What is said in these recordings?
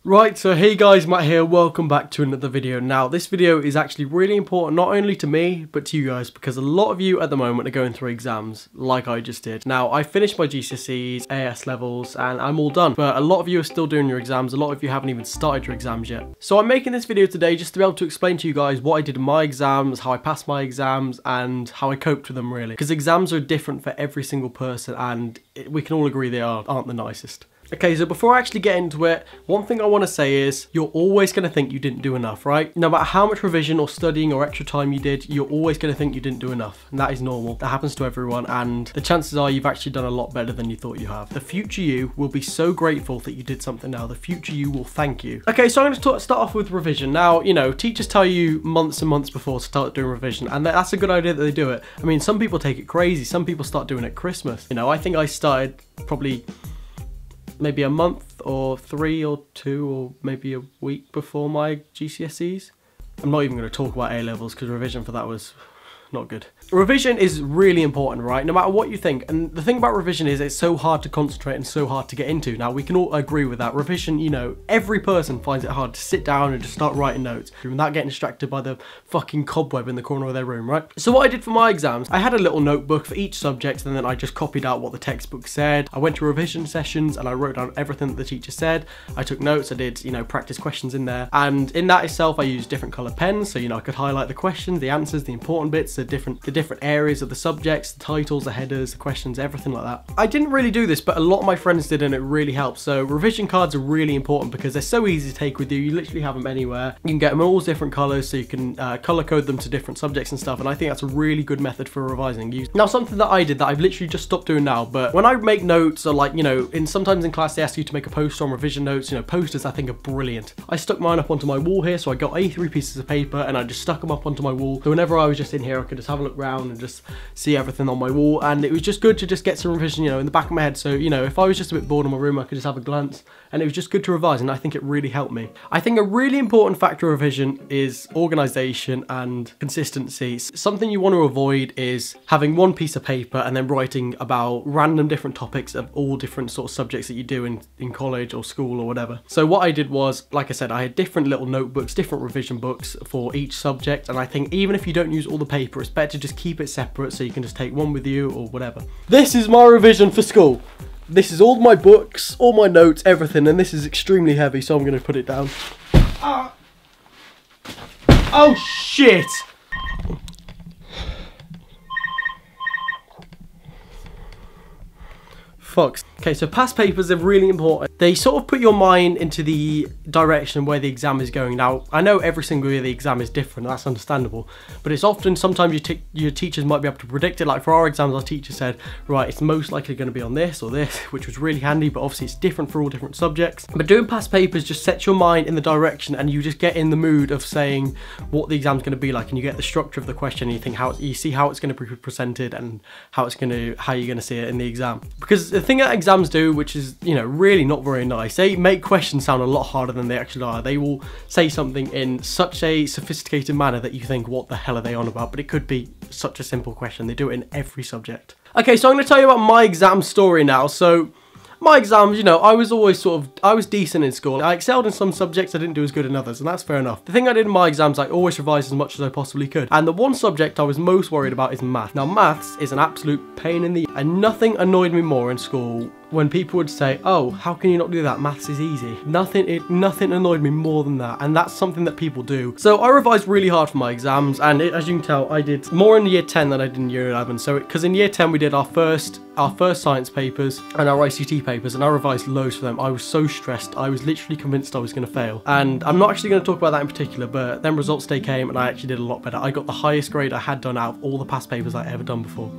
Right, so hey guys, Matt here, welcome back to another video. Now, this video is actually really important, not only to me, but to you guys, because a lot of you at the moment are going through exams, like I just did. Now, I finished my GCSEs, AS levels, and I'm all done, but a lot of you are still doing your exams, a lot of you haven't even started your exams yet. So I'm making this video today just to be able to explain to you guys what I did in my exams, how I passed my exams, and how I coped with them, really. Because exams are different for every single person, and we can all agree they aren't the nicest. Okay, so before I actually get into it, one thing I want to say is you're always going to think you didn't do enough, right? No matter how much revision or studying or extra time you did, you're always going to think you didn't do enough. And that is normal. That happens to everyone. And the chances are you've actually done a lot better than you thought you have. The future you will be so grateful that you did something now. The future you will thank you. Okay, so I'm going to start off with revision. Now, you know, teachers tell you months and months before to start doing revision. And that's a good idea that they do it. I mean, some people take it crazy. Some people start doing it at Christmas. You know, I think I started probably maybe a month or 3 or 2 or maybe a week before my GCSEs. I'm not even going to talk about A levels because revision for that was not good. Revision is really important, right? No matter what you think. And the thing about revision is it's so hard to concentrate and so hard to get into. Now, we can all agree with that. Revision, you know, every person finds it hard to sit down and just start writing notes without getting distracted by the fucking cobweb in the corner of their room, right? So what I did for my exams, I had a little notebook for each subject and then I just copied out what the textbook said. I went to revision sessions and I wrote down everything that the teacher said. I took notes, I did, you know, practice questions in there. And in that itself, I used different colored pens. So, you know, I could highlight the questions, the answers, the important bits, the different areas of the subjects, the titles, the headers, the questions, everything like that. I didn't really do this, but a lot of my friends did and it really helps. So revision cards are really important because they're so easy to take with you. You literally have them anywhere. You can get them in all different colors, so you can color code them to different subjects and stuff. And I think that's a really good method for revising. Now, something that I did that I've literally just stopped doing now, but when I make notes, or like, you know, sometimes in class they ask you to make a poster on revision notes. You know, posters I think are brilliant. I stuck mine up onto my wall here, so I got A3 pieces of paper and I just stuck them up onto my wall. So whenever I was just in here, I could just have a look around and just see everything on my wall, and it was just good to just get some revision, you know, in the back of my head. So, you know, if I was just a bit bored in my room, I could just have a glance, and it was just good to revise, and I think it really helped me. I think a really important factor of revision is organisation and consistency. Something you want to avoid is having one piece of paper and then writing about random different topics of all different sort of subjects that you do in college or school or whatever. So what I did was, like I said, I had different little notebooks, different revision books for each subject, and I think even if you don't use all the paper, it's better to just keep it separate so you can just take one with you or whatever. This is my revision for school. This is all my books, all my notes, everything, and this is extremely heavy, so I'm going to put it down. Oh shit! Fucks. Okay, so past papers are really important. They sort of put your mind into the direction where the exam is going. Now, I know every single year the exam is different, that's understandable, but it's often, sometimes your teachers might be able to predict it. Like for our exams, our teacher said, right, it's most likely going to be on this or this, which was really handy, but obviously it's different for all different subjects. But doing past papers just sets your mind in the direction, and you just get in the mood of saying what the exam's going to be like, and you get the structure of the question, and you think you see how it's going to be presented and how you're going to see it in the exam. Because the thing that exams do, which is, you know, really not very nice, they make questions sound a lot harder than they actually are. They will say something in such a sophisticated manner that you think, what the hell are they on about? But it could be such a simple question. They do it in every subject. Okay, so I'm going to tell you about my exam story now. So my exams, you know, I was always I was decent in school. I excelled in some subjects, I didn't do as good in others, and that's fair enough. The thing I did in my exams, I always revised as much as I possibly could. And the one subject I was most worried about is math. Now, maths is an absolute pain in the... And nothing annoyed me more in school when people would say, oh, how can you not do that? Maths is easy. Nothing annoyed me more than that, and that's something that people do. So I revised really hard for my exams, and as you can tell, I did more in year 10 than I did in year 11. So, because in year 10 we did our first science papers and our ICT papers, and I revised loads for them. I was so stressed. I was literally convinced I was going to fail. And I'm not actually going to talk about that in particular, but then results day came and I actually did a lot better. I got the highest grade I had done out of all the past papers I'd ever done before.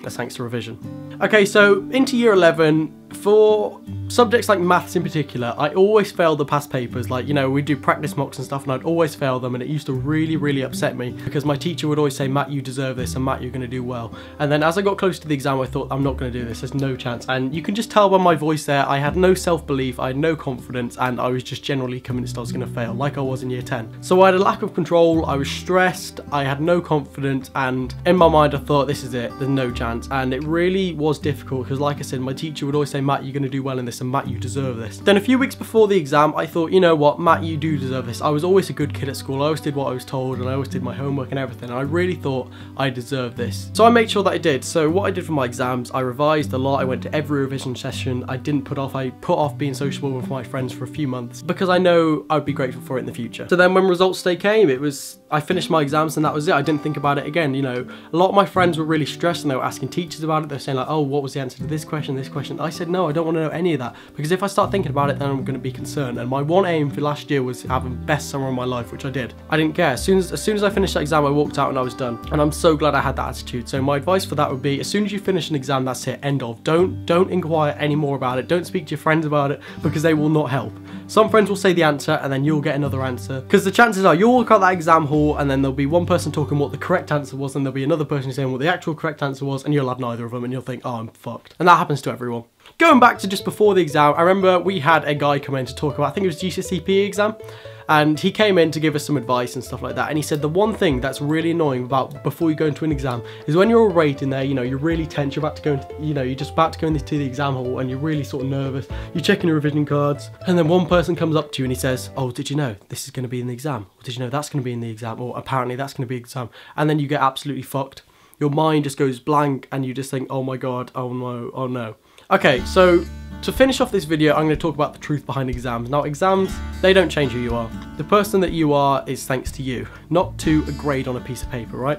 That's thanks to revision. Okay, so into year 11, for subjects like maths in particular, I always failed the past papers. Like, you know, we do practice mocks and stuff, and I'd always fail them, and it used to really, really upset me because my teacher would always say, Matt, you deserve this, and Matt, you're going to do well. And then as I got close to the exam, I thought, I'm not going to do this, there's no chance. And you can just tell by my voice there, I had no self-belief, I had no confidence, and I was just generally convinced I was going to fail, like I was in year 10. So I had a lack of control, I was stressed, I had no confidence, and in my mind I thought, this is it, there's no chance. And it really was difficult because, like I said, my teacher would always say, say, Matt, you're going to do well in this, and Matt, you deserve this. Then a few weeks before the exam, I thought, you know what, Matt, you do deserve this. I was always a good kid at school. I always did what I was told, and I always did my homework and everything, and I really thought I deserved this. So I made sure that I did. So what I did for my exams, I revised a lot. I went to every revision session. I put off being sociable with my friends for a few months because I know I'd be grateful for it in the future. So then when results day came, I finished my exams and that was it. I didn't think about it again. You know, a lot of my friends were really stressed and they were asking teachers about it. They're saying like, oh, what was the answer to this question, this question? I said, no, I don't want to know any of that, because if I start thinking about it, then I'm going to be concerned. And my one aim for last year was having the best summer of my life, which I did. I didn't care. As soon as I finished that exam, I walked out and I was done. And I'm so glad I had that attitude. So my advice for that would be, as soon as you finish an exam, that's it, end of. Don't inquire any more about it. Don't speak to your friends about it, because they will not help. Some friends will say the answer and then you'll get another answer, because the chances are you'll walk out that exam hall and then there'll be one person talking what the correct answer was, and there'll be another person saying what the actual correct answer was, and you'll have neither of them and you'll think, oh, I'm fucked. And that happens to everyone. Going back to just before the exam, I remember we had a guy come in to talk about, I think it was GCSE exam, and he came in to give us some advice and stuff like that, and he said the one thing that's really annoying about before you go into an exam is when you're all waiting there, you know, you're really tense, you're about to go into, you know, you're just about to go into the exam hall and you're really sort of nervous, you're checking your revision cards, and then one person comes up to you and he says, oh, did you know this is going to be in the exam? Or did you know that's going to be in the exam? Or apparently that's going to be in the exam. And then you get absolutely fucked. Your mind just goes blank and you just think, oh my god, oh no, oh no. Okay, so to finish off this video, I'm going to talk about the truth behind exams. Now, exams, they don't change who you are. The person that you are is thanks to you, not to a grade on a piece of paper, right?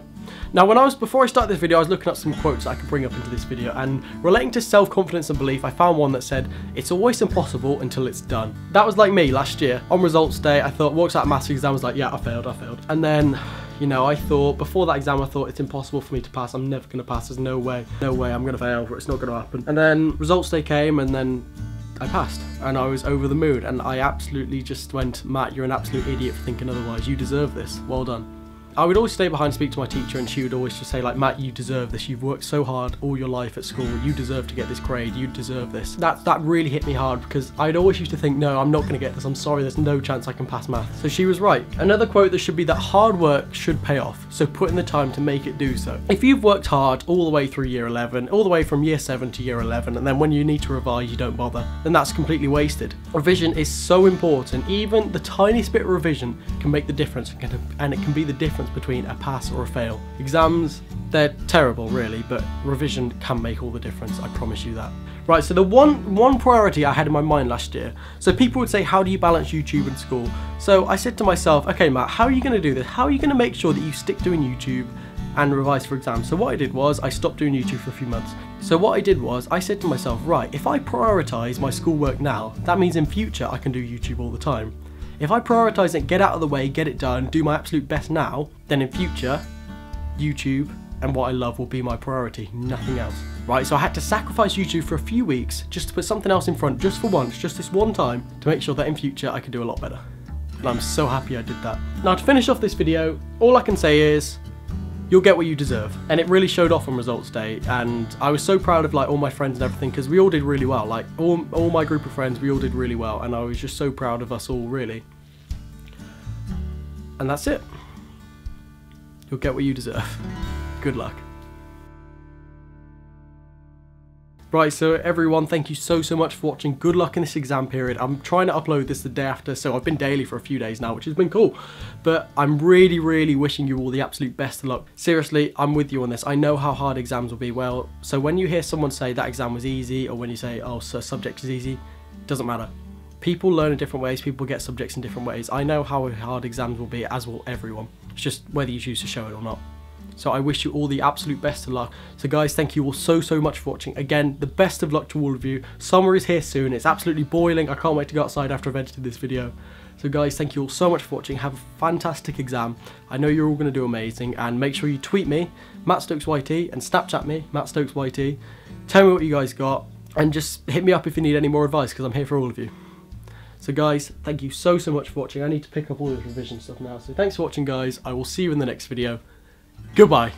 Now, before I started this video, I was looking up some quotes that I could bring up into this video, and relating to self-confidence and belief, I found one that said, it's always impossible until it's done. That was like me last year. On results day, I thought, walked out of maths exam, I was like, yeah, I failed. And then, you know, I thought, before that exam, I thought, it's impossible for me to pass. I'm never going to pass. There's no way I'm going to fail, or it's not going to happen. And then results day came, and then I passed, and I was over the moon, and I absolutely just went, Matt, you're an absolute idiot for thinking otherwise. You deserve this. Well done. I would always stay behind and speak to my teacher, and she would always just say like, Matt, you deserve this. You've worked so hard all your life at school. You deserve to get this grade. You deserve this. That really hit me hard, because I'd always used to think, no, I'm not going to get this. I'm sorry, there's no chance I can pass maths. So she was right. Another quote that should be that hard work should pay off. So put in the time to make it do so. If you've worked hard all the way through year 11, all the way from year 7 to year 11, and then when you need to revise, you don't bother, then that's completely wasted. Revision is so important. Even the tiniest bit of revision can make the difference, and it can be the difference between a pass or a fail. Exams, they're terrible really, but revision can make all the difference, I promise you that. Right, so the one priority I had in my mind last year, so people would say, how do you balance YouTube and school? So I said to myself, okay Matt, how are you going to do this? How are you going to make sure that you stick doing YouTube and revise for exams? So what I did was, I stopped doing YouTube for a few months. So what I did was, I said to myself, right, if I prioritise my schoolwork now, that means in future I can do YouTube all the time. If I prioritise it, get out of the way, get it done, do my absolute best now, then in future, YouTube and what I love will be my priority, nothing else. Right, so I had to sacrifice YouTube for a few weeks just to put something else in front, just for once, just this one time, to make sure that in future I could do a lot better. And I'm so happy I did that. Now, to finish off this video, all I can say is, you'll get what you deserve. And it really showed off on results day, and I was so proud of like all my friends and everything, because we all did really well. Like all my group of friends, we all did really well, and I was just so proud of us all, really. And that's it. You'll get what you deserve. Good luck. Right, so everyone, thank you so much for watching. Good luck in this exam period. I'm trying to upload this the day after, so I've been daily for a few days now, which has been cool. But I'm really wishing you all the absolute best of luck. Seriously, I'm with you on this. I know how hard exams will be. Well, so when you hear someone say that exam was easy, or when you say, oh, so subject is easy, it doesn't matter. People learn in different ways, people get subjects in different ways. I know how hard exams will be, as will everyone. It's just whether you choose to show it or not. So I wish you all the absolute best of luck. So guys, thank you all so much for watching. Again, the best of luck to all of you. Summer is here soon. It's absolutely boiling. I can't wait to go outside after I've edited this video. So guys, thank you all so much for watching. Have a fantastic exam. I know you're all going to do amazing. And make sure you tweet me, Matt Stokes YT, and Snapchat me, Matt Stokes YT. Tell me what you guys got. And just hit me up if you need any more advice, because I'm here for all of you. So guys, thank you so much for watching. I need to pick up all this revision stuff now. So thanks for watching, guys. I will see you in the next video. Goodbye.